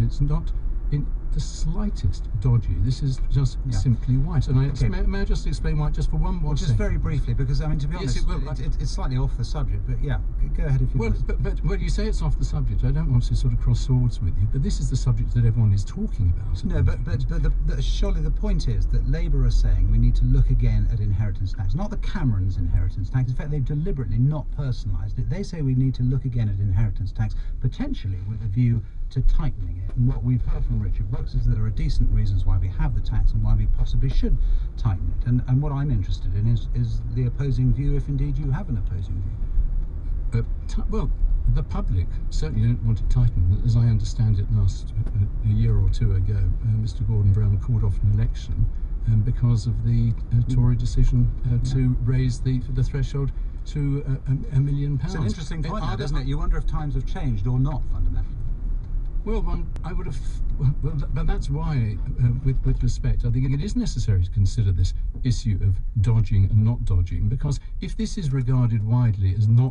it's not in the slightest dodgy. This is just simply white. And may I just explain why, just for one more just second? very briefly, because I mean, to be honest, it's slightly off the subject, but yeah, go ahead if you want. But you say it's off the subject. I don't want to sort of cross swords with you, but this is the subject that everyone is talking about. No, but surely the point is that Labour are saying we need to look again at inheritance tax, not the Camerons' inheritance tax. In fact, they've deliberately not personalised it. They say we need to look again at inheritance tax, potentially with a view to tightening it. And what we've heard from Richard Brooks is that there are decent reasons why we have the tax and why we possibly should tighten it. And what I'm interested in is the opposing view, if indeed you have an opposing view. Well, the public certainly don't want it tightened. As I understand it, a year or two ago, Mr. Gordon Brown called off an election because of the Tory decision to raise the threshold to £1 million. It's an interesting point, that, isn't it? You wonder if times have changed or not, fundamentally. Well, I would have. Well, but that's why, with respect, I think it is necessary to consider this issue of dodging and not dodging, because if this is regarded widely as not